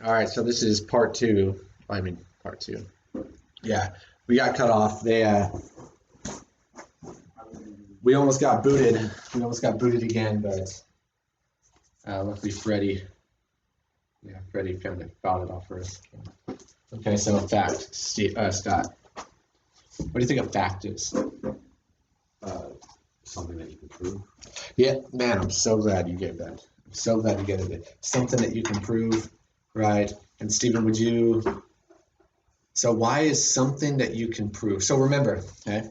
All right, so this is part two. Part two. Yeah, we got cut off. We almost got booted. We almost got booted again, but luckily Freddie kind of got it off for us. Okay, so fact, Scott. What do you think a fact is? Something that you can prove. Yeah, man, I'm so glad you gave that. I'm so glad you get it. Something that you can prove, right? And Stephen, would you? So why is something that you can prove? So remember, okay,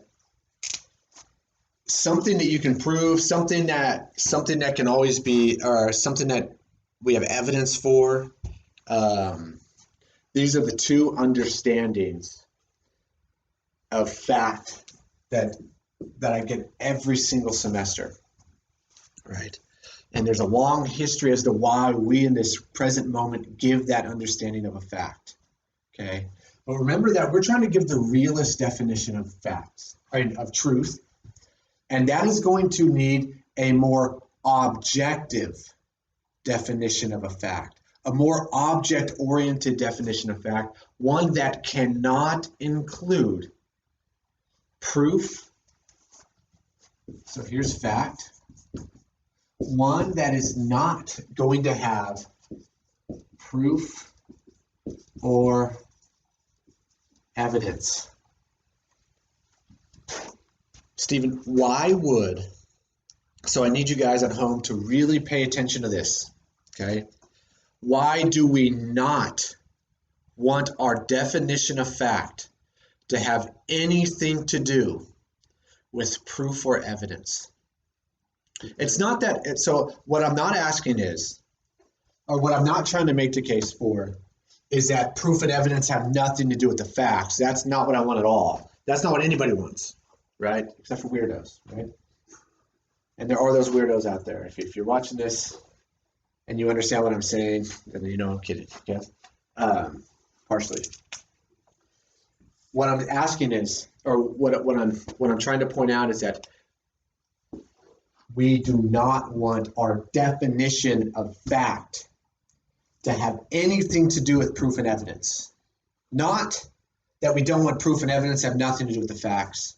something that you can prove, something that can always be, or something that we have evidence for. Um, these are the two understandings of fact that I get every single semester, right? And there's a long history as to why we in this present moment give that understanding of a fact, okay? But remember that we're trying to give the realist definition of facts, right, of truth, and that is going to need a more objective definition of a fact, a more object-oriented definition of fact, one that cannot include proof. So here's fact. One that is not going to have proof or evidence. Stephen, so I need you guys at home to really pay attention to this, okay? Why do we not want our definition of fact to have anything to do with proof or evidence? It's not that, so what I'm not asking is, or what I'm not trying to make the case for, is that proof and evidence have nothing to do with the facts. That's not what I want at all. That's not what anybody wants, right? Except for weirdos, right? And there are those weirdos out there. If you're watching this and you understand what I'm saying, then you know I'm kidding, okay? Partially. What I'm asking is, or what I'm trying to point out is that we do not want our definition of fact to have anything to do with proof and evidence. Not that we don't want proof and evidence to have nothing to do with the facts,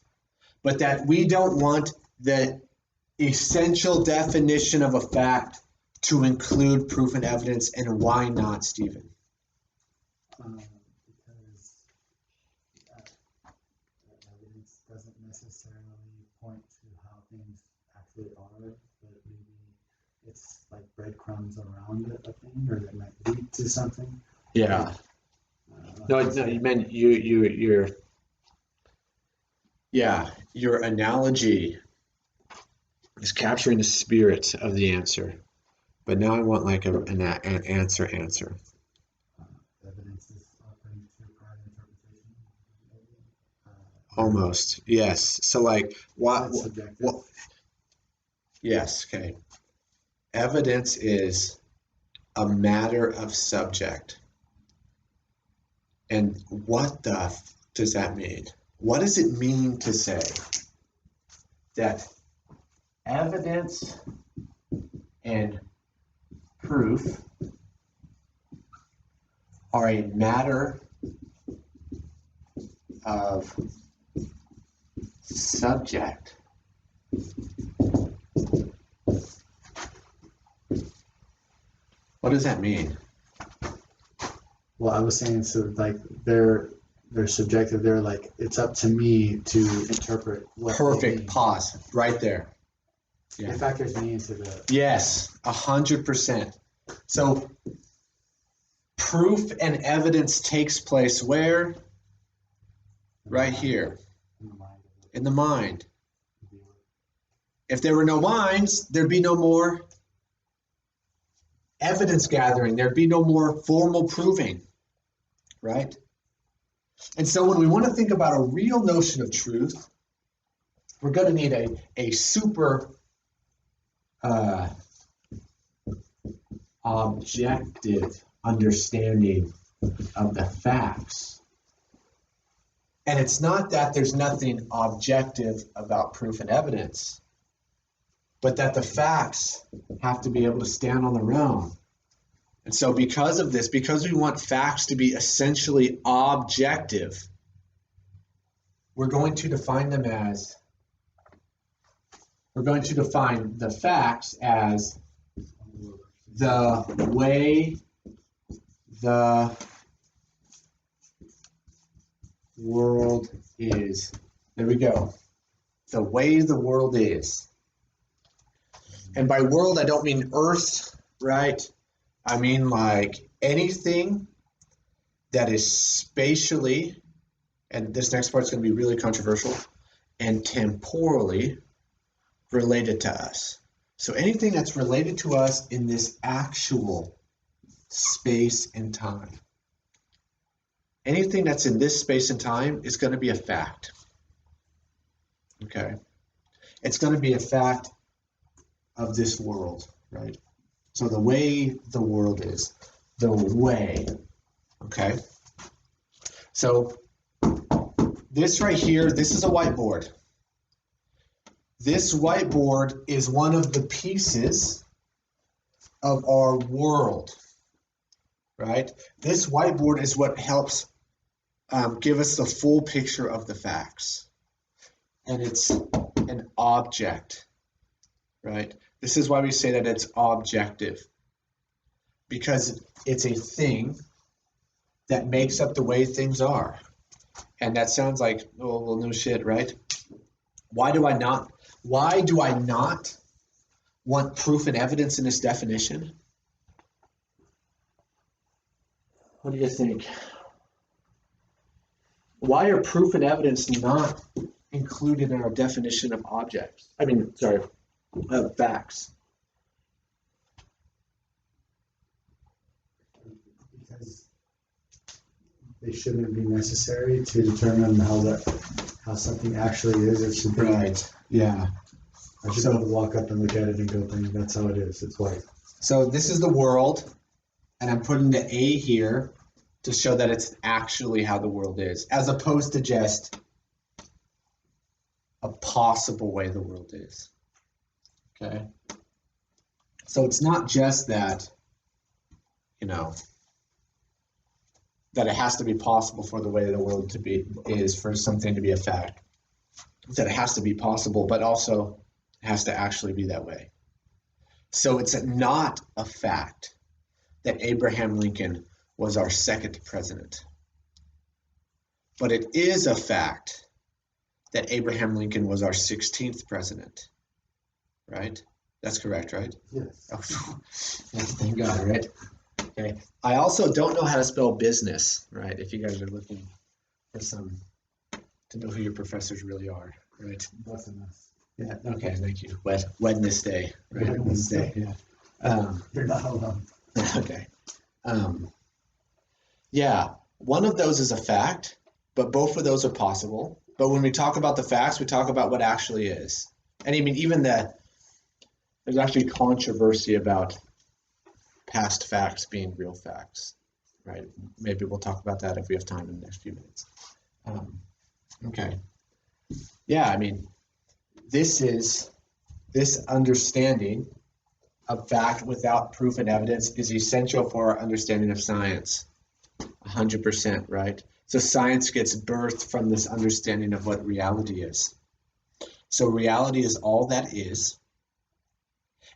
but that we don't want the essential definition of a fact to include proof and evidence. And why not, Stephen? Because evidence doesn't necessarily point to how things actually are, but maybe it's like breadcrumbs around a thing, or that might lead to something. Yeah. No, you meant your analogy is capturing the spirit of the answer. But now I want like an answer. Evidence is offering to private interpretation. Almost, yes. So like what? That's subjective. What? Yes. Okay. Evidence is a matter of subject. And what does that mean? What does it mean to say that evidence and proof are a matter of subject? What does that mean? Well, I was saying, so like they're subjective. They're like, it's up to me to interpret what they Perfect. mean. Pause right there. Yeah. It factors me into the. Yes, 100%. So proof and evidence takes place where? Right here, In the mind of in the mind. the viewer. If there were no minds, there'd be no more evidence gathering. There'd be no more formal proving, right? And so when we want to think about a real notion of truth, we're going to need a super objective understanding of the facts. And it's not that there's nothing objective about proof and evidence, but that the facts have to be able to stand on their own And so because of this, because we want facts to be essentially objective, we're going to define the facts as the way the world is. There we go. The way the world is. And by world, I don't mean Earth, right? I mean like anything that is spatially, and this next part's going to be really controversial, and temporally related to us. So anything that's related to us in this actual space and time. Anything that's in this space and time is going to be a fact. Okay? It's going to be a fact of this world, right? So the way the world is, the way, okay? So this right here, this is a whiteboard. This whiteboard is one of the pieces of our world, right? This whiteboard is what helps give us the full picture of the facts. And it's an object, right? This is why we say that it's objective, because it's a thing that makes up the way things are. And that sounds like, oh, well, no shit, right? Why do I not want proof and evidence in this definition? What do you think? Why are proof and evidence not included in our definition of objects? Of facts. Because they shouldn't be necessary to determine how something actually is. It should be Right. Yeah. I should be able to walk up and look at it and go, that's how it is. It's white. So this is the world, and I'm putting the A here to show that it's actually how the world is, as opposed to just a possible way the world is. Okay? So it's not just that, that it has to be possible for the way the world is for something to be a fact. It's that it has to be possible, but also it has to actually be that way. So it's not a fact that Abraham Lincoln was our second president. But it is a fact that Abraham Lincoln was our 16th president. Right? That's correct, right? Yes. Oh, thank God, right? Okay. I also don't know how to spell business, right? If you guys are looking for to know who your professors really are, right? That's a mess. Yeah. Okay. Thank you. Wednesday, right? Wednesday. Yeah. You're not alone. Okay. Yeah. One of those is a fact, but both of those are possible. But when we talk about the facts, we talk about what actually is. And I mean, even there's actually controversy about past facts being real facts, right? Maybe we'll talk about that if we have time in the next few minutes. Okay. Yeah, I mean, this understanding of fact without proof and evidence is essential for our understanding of science. 100%, right? So science gets birthed from this understanding of what reality is. So reality is all that is.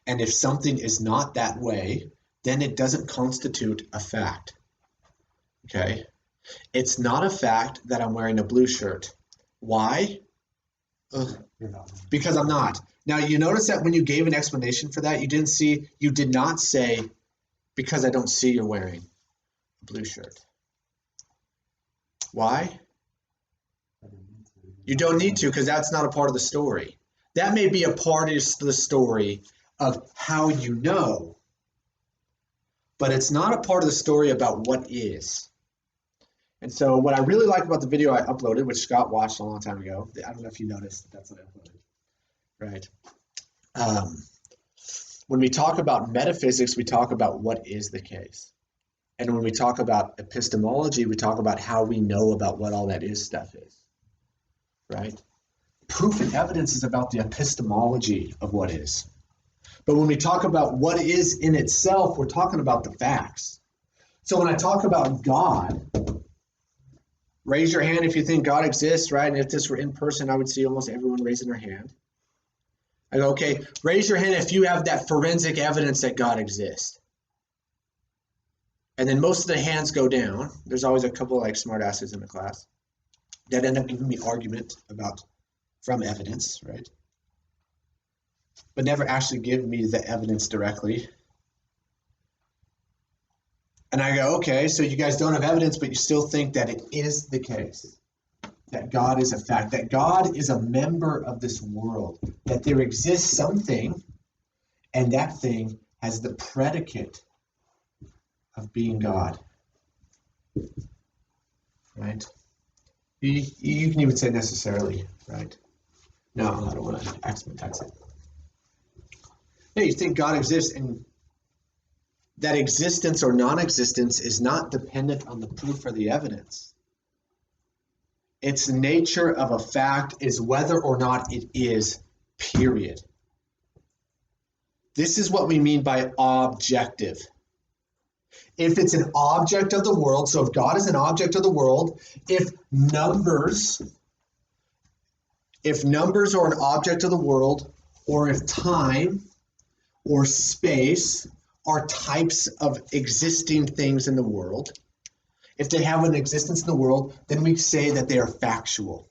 And if something is not that way, then it doesn't constitute a fact. Okay? It's not a fact that I'm wearing a blue shirt. Why? You're not. Because I'm not. Now, you notice that when you gave an explanation for that, you did not say, because I don't see you're wearing a blue shirt. Why? You don't need to, because that's not a part of the story. That may be a part of the story of how you know, but it's not a part of the story about what is. And so what I really like about the video I uploaded, which Scott watched a long time ago, I don't know if you noticed that's what I uploaded, right? When we talk about metaphysics, we talk about what is the case. And when we talk about epistemology, we talk about how we know about what all that is stuff is, right? Proof and evidence is about the epistemology of what is. But when we talk about what is in itself, we're talking about the facts. So when I talk about God, raise your hand if you think God exists, right? And if this were in person, I would see almost everyone raising their hand. I go, okay, raise your hand if you have that forensic evidence that God exists. And then most of the hands go down. There's always a couple like smart asses in the class that end up giving me argument about from evidence, right? But never actually give me the evidence directly. And I go, okay, so you guys don't have evidence, but you still think that it is the case, that God is a fact, that God is a member of this world, that there exists something, and that thing has the predicate of being God, right? You can even say necessarily, right? No, I don't want to accent it. Yeah, you think God exists, and that existence or non-existence is not dependent on the proof or the evidence. Its nature of a fact is whether or not it is, period. This is what we mean by objective. If it's an object of the world, so if God is an object of the world, if numbers are an object of the world, or if time or space are types of existing things in the world, if they have an existence in the world, then we say that they are factual.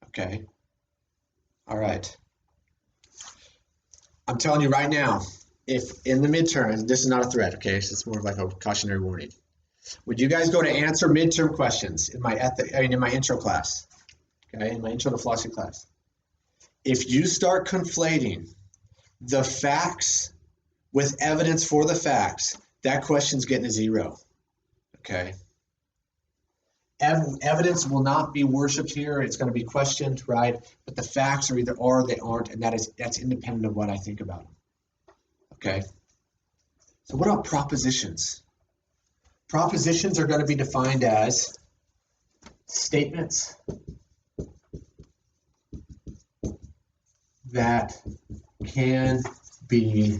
Okay? All right. I'm telling you right now, if in the midterm, this is not a threat, okay? So it's more of like a cautionary warning. Would you guys go to answer midterm questions in my intro class, okay? In my intro to philosophy class. If you start conflating the facts with evidence for the facts, that question's getting a 0. Okay. Evidence will not be worshipped here. It's going to be questioned, right? But the facts are either are or they aren't, and that's independent of what I think about them. Okay. So what about propositions? Propositions are going to be defined as statements that can be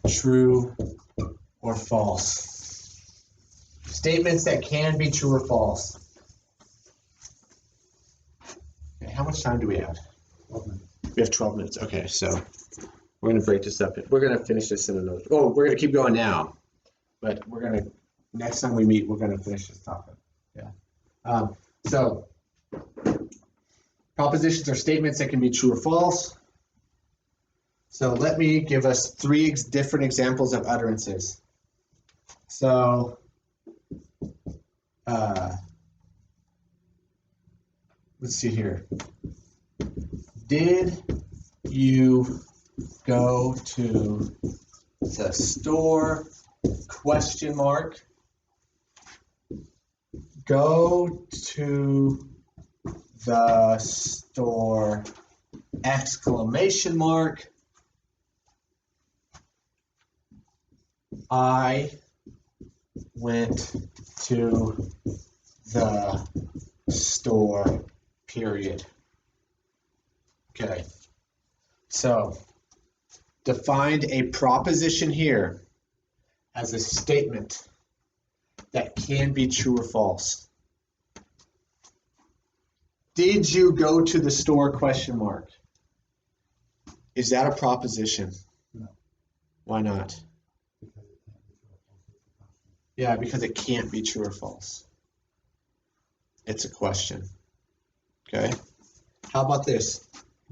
true or false. Statements that can be true or false. Okay, how much time do we have? 12 minutes. We have 12 minutes. Okay, so we're going to break this up. We're going to finish this in another. Oh, we're going to keep going now, but we're going to next time we meet, we're going to finish this topic. Yeah. So propositions are statements that can be true or false. So let me give us 3 different examples of utterances. So let's see here. Did you go to the store? Question mark. Go to the store. Exclamation mark. I went to the store, period. Okay, so defined a proposition here as a statement that can be true or false. Did you go to the store? Question mark. Is that a proposition? No. Why not? Because it can't be true or false. Yeah, because it can't be true or false. It's a question. Okay. How about this?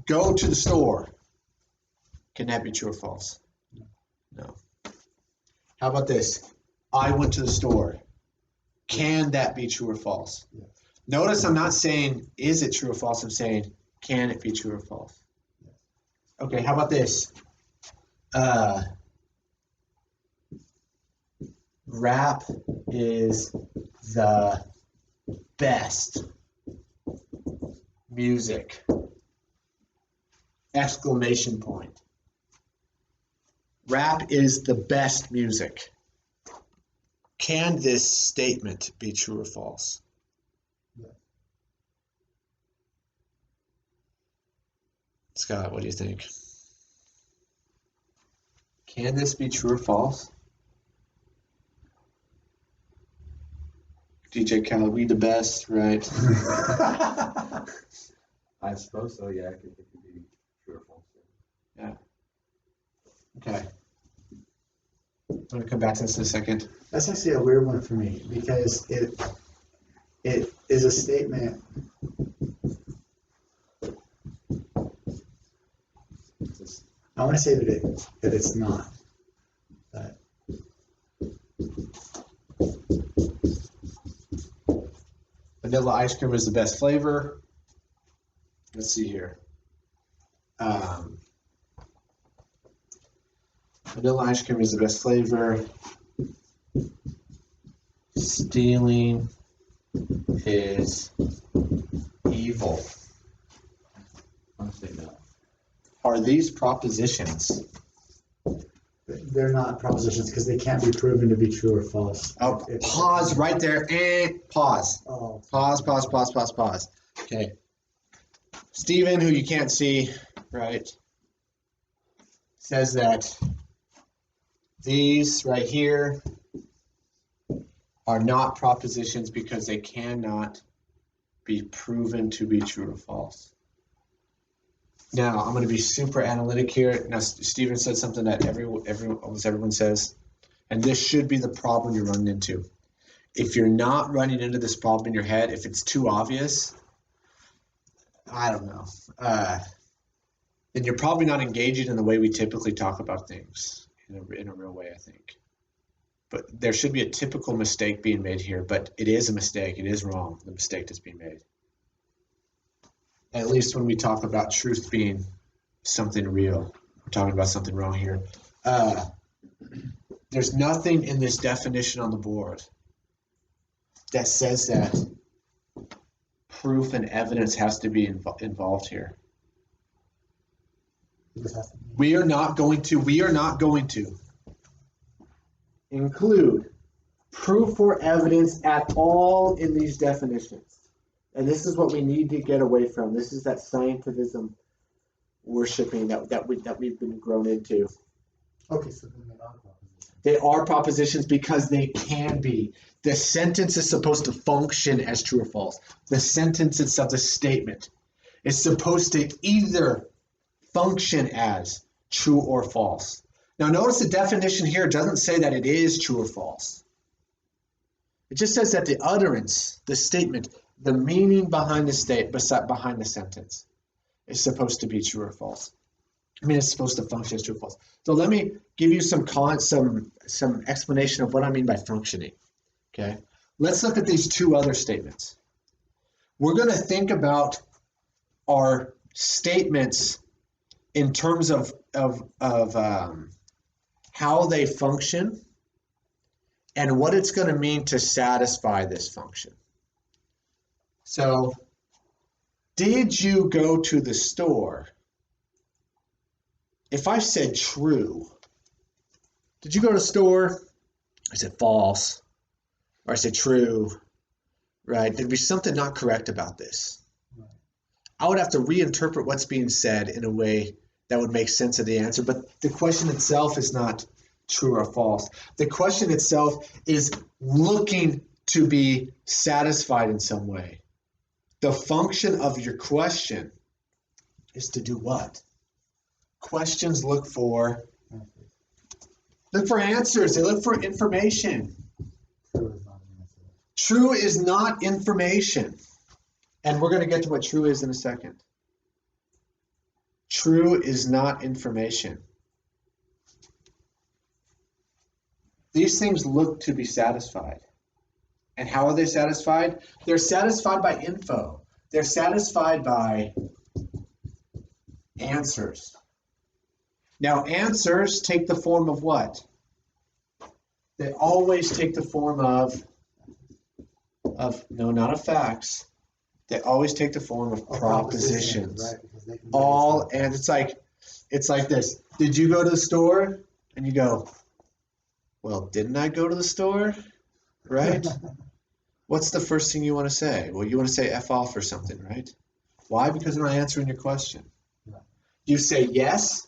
Go to the store. Can that be true or false? No. How about this? I went to the store. Can that be true or false? Yes. Notice I'm not saying, is it true or false? I'm saying, can it be true or false? Yes. Okay, how about this? Rap is the best music. Exclamation point. Rap is the best music. Can this statement be true or false? Yes. Scott, what do you think? Can this be true or false? DJ Khaled, we the best, right? I suppose so, yeah, it could be true or false. Yeah. Okay. I'm gonna come back to this in a second. That's actually a weird one for me because it is a statement. I want to say that it's not. But Vanilla ice cream is the best flavor. Let's see here. Vanilla ice cream is the best flavor. Stealing is evil. I'm saying no. Are these propositions? they're not propositions because they can't be proven to be true or false. Oh, pause right there. Pause. Oh, Pause. Okay. Stephen, who you can't see, right, says that these right here are not propositions because they cannot be proven to be true or false. Now, I'm going to be super analytic here. Now, Stephen said something that almost everyone says, and this should be the problem you're running into. If you're not running into this problem in your head, if it's too obvious, I don't know, then you're probably not engaging in the way we typically talk about things in a real way, I think. But there should be a typical mistake being made here, but it is a mistake. It is wrong, the mistake that's being made. At least when we talk about truth being something real, we're talking about something wrong here. There's nothing in this definition on the board that says that proof and evidence has to be involved here. We are not going to include proof or evidence at all in these definitions. And this is what we need to get away from. This is that scientificism worshiping that we've been grown into. Okay, so then they are propositions. They are propositions because they can be. The sentence is supposed to function as true or false. The sentence itself, the statement, is supposed to either function as true or false. Now notice the definition here doesn't say that it is true or false. It just says that the utterance, the statement, the meaning behind the sentence is supposed to be true or false. I mean, it's supposed to function as true or false. So let me give you some explanation of what I mean by functioning. Okay, let's look at these two other statements. We're going to think about our statements in terms of how they function and what it's going to mean to satisfy this function. So, did you go to the store? If I said true, did you go to the store? I said false. Or I said true, right? There'd be something not correct about this. Right. I would have to reinterpret what's being said in a way that would make sense of the answer. But the question itself is not true or false. The question itself is looking to be satisfied in some way. The function of your question is to do what? Questions look for answers. They look for information. True is not an answer. True is not information. And we're going to get to what true is in a second. True is not information. These things look to be satisfied. And how are they satisfied? They're satisfied by info. They're satisfied by answers. Now, answers take the form of what? They always take the form of no, not of facts. They always take the form of propositions. Right, because they can All, and it's like this. Did you go to the store? And you go, well, didn't I go to the store? Right? What's the first thing you want to say? Well, you want to say F off or something, right? Why? Because I'm not answering your question. Yeah. You say yes,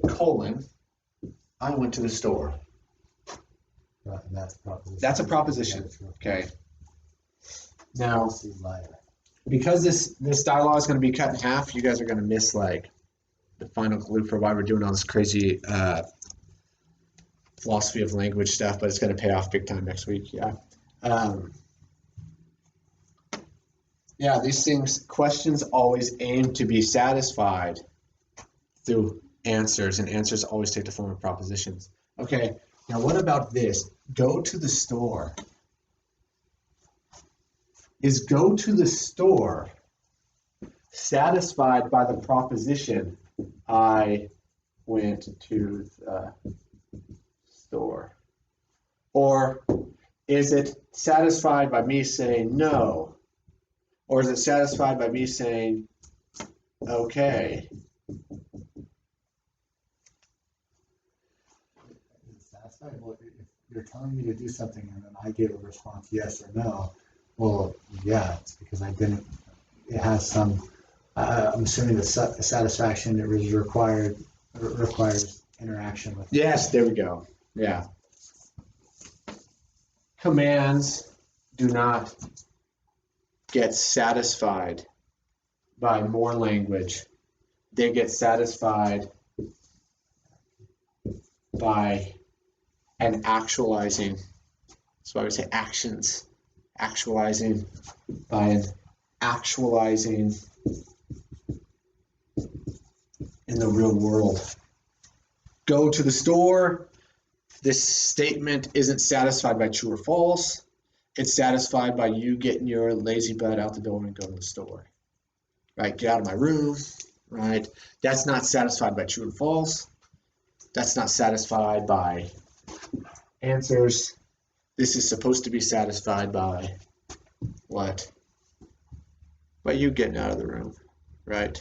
colon, I went to the store. Right, and that's a proposition. That's a proposition. Yeah, true. Okay. Now, Falsely liar. because this dialogue is going to be cut in half, you guys are going to miss like the final clue for why we're doing all this crazy philosophy of language stuff, but it's going to pay off big time next week. Yeah. Yeah, these things, questions always aim to be satisfied through answers, and answers always take the form of propositions. Okay, now what about this? Go to the store. Is go to the store satisfied by the proposition, I went to the store? Or is it satisfied by me saying no? Or is it satisfied by me saying, okay? Is it satisfied? Well, if you're telling me to do something and then I give a response yes or no, well, yeah, it's because I didn't. It has some. I'm assuming the satisfaction that is requires interaction with. Yes, there we go. Yeah. Commands do not get satisfied by more language. They get satisfied by an actualizing. That's why we say actions. Actualizing by an actualizing in the real world. Go to the store. This statement isn't satisfied by true or false. It's satisfied by you getting your lazy butt out the door and going to the store. Right? Get out of my room. Right? That's not satisfied by true and false. That's not satisfied by answers. This is supposed to be satisfied by what? By you getting out of the room. Right?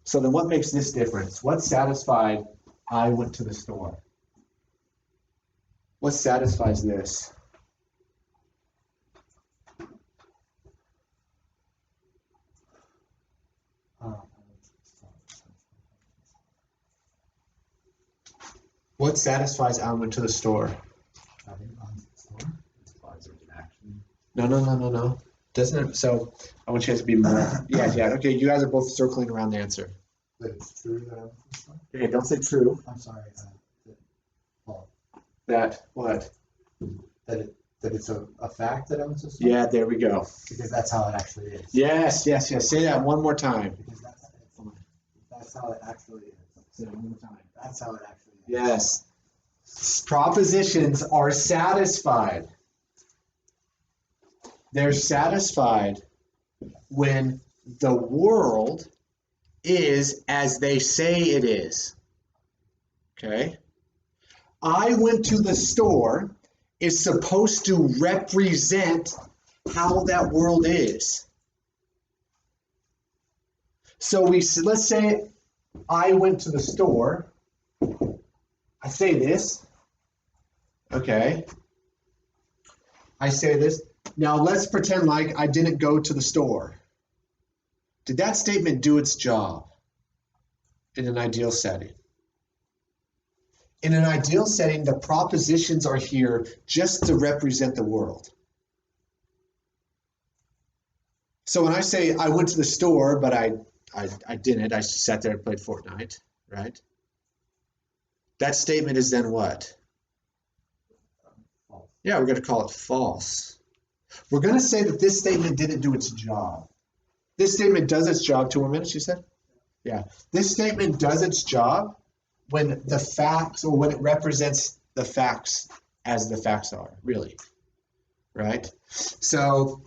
So then what makes this difference? What satisfied I went to the store? What satisfies this? What satisfies I went to the store? No. Doesn't it? So I want you guys to be more. Yeah. Okay, you guys are both circling around the answer. But it's true that I went to the store? Okay, don't say true. I'm sorry. Well, That what? that it's a fact that I went to the store? Yeah, there we go. Because that's how it actually is. Yes. Say that one more time. Because that's how it actually is. Say it one more time. That's how it actually is. Yes. Propositions are satisfied. They're satisfied when the world is as they say it is. Okay? I went to the store is supposed to represent how that world is. So let's say I went to the store. I say this. Okay. I say this. Now let's pretend like I didn't go to the store. Did that statement do its job in an ideal setting? In an ideal setting, the propositions are here just to represent the world. So when I say I went to the store, but I didn't, I just sat there and played Fortnite, right? That statement is then what? Yeah, we're going to call it false. We're going to say that this statement didn't do its job. This statement does its job. 2 more minutes, you said? Yeah. This statement does its job when the facts, or when it represents the facts as the facts are, really. Right? So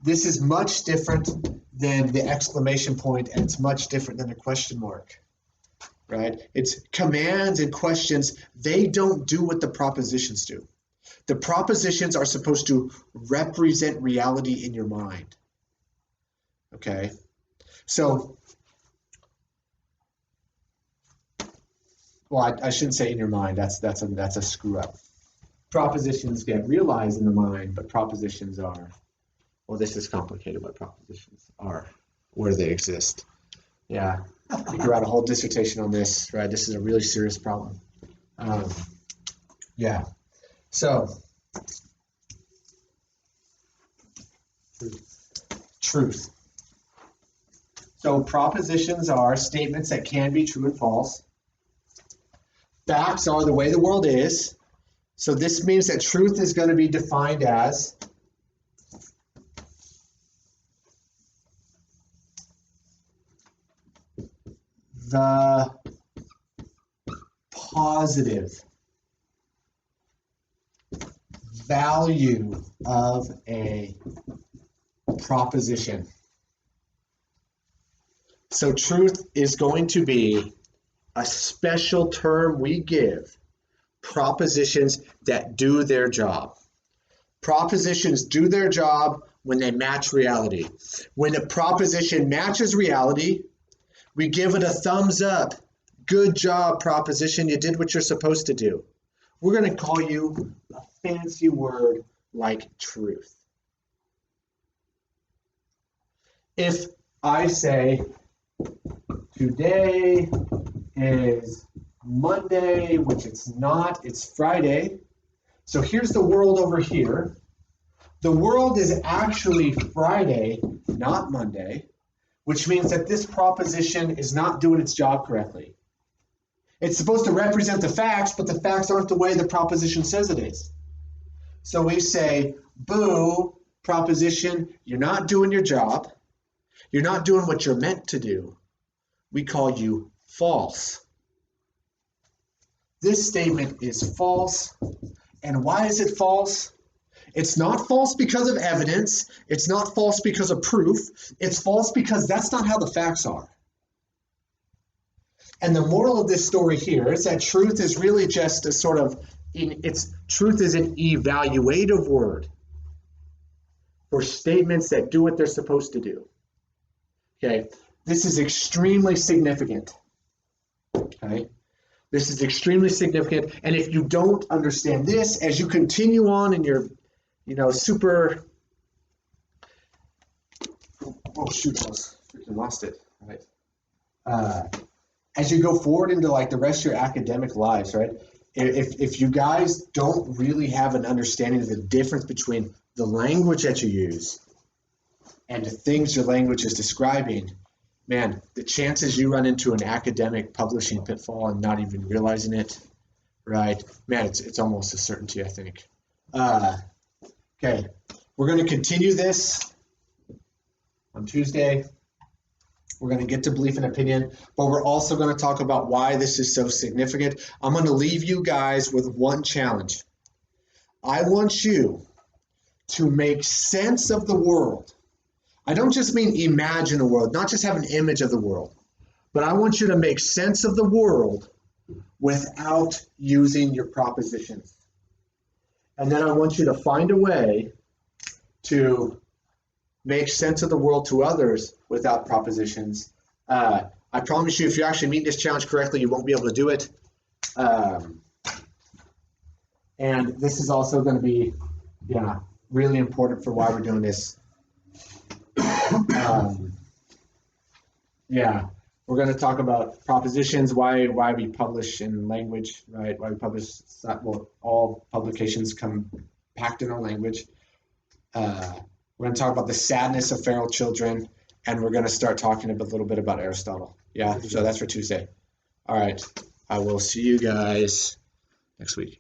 this is much different than the exclamation point, and it's much different than the question mark. Right? It's commands and questions. They don't do what the propositions do. The propositions are supposed to represent reality in your mind. Okay? So, well, I shouldn't say in your mind. That's a screw up. Propositions get realized in the mind, but propositions are, well, this is complicated what propositions are, where they exist. Yeah, we could write a whole dissertation on this, right? This is a really serious problem. Yeah. So, truth. So propositions are statements that can be true and false. Facts are the way the world is. So this means that truth is going to be defined as the positive value of a proposition. So truth is going to be a special term we give propositions that do their job. Propositions do their job when they match reality. When a proposition matches reality, we give it a thumbs up. Good job, proposition. You did what you're supposed to do. We're going to call you a fancy word like truth. If I say, today is Monday, which it's not, it's Friday. So here's the world over here. The world is actually Friday, not Monday, which means that this proposition is not doing its job correctly. It's supposed to represent the facts, but the facts aren't the way the proposition says it is. So we say, boo, proposition, you're not doing your job. You're not doing what you're meant to do. We call you false. This statement is false. And why is it false? It's not false because of evidence. It's not false because of proof. It's false because that's not how the facts are. And the moral of this story here is that truth is really just a sort of, truth is an evaluative word for statements that do what they're supposed to do. Okay, this is extremely significant. Okay, this is extremely significant. And if you don't understand this, as you continue on in your, super, oh shoot, I was freaking lost it, right? As you go forward into like the rest of your academic lives, right? If you guys don't really have an understanding of the difference between the language that you use and the things your language is describing, man, the chances you run into an academic publishing pitfall and not even realizing it, right? Man, it's almost a certainty, I think. Okay, we're going to continue this on Tuesday. We're going to get to belief and opinion, but we're also going to talk about why this is so significant. I'm going to leave you guys with one challenge. I want you to make sense of the world. I don't just mean imagine a world, not just have an image of the world, but I want you to make sense of the world without using your propositions. And then I want you to find a way to make sense of the world to others without propositions. I promise you, if you actually meet this challenge correctly, you won't be able to do it. And this is also going to be, really important for why we're doing this. We're going to talk about propositions, why we publish in language, right? Why we publish, all publications come packed in our language. We're going to talk about the sadness of feral children, and we're going to start talking a little bit about Aristotle. Yeah, so that's for Tuesday. All right, I will see you guys next week.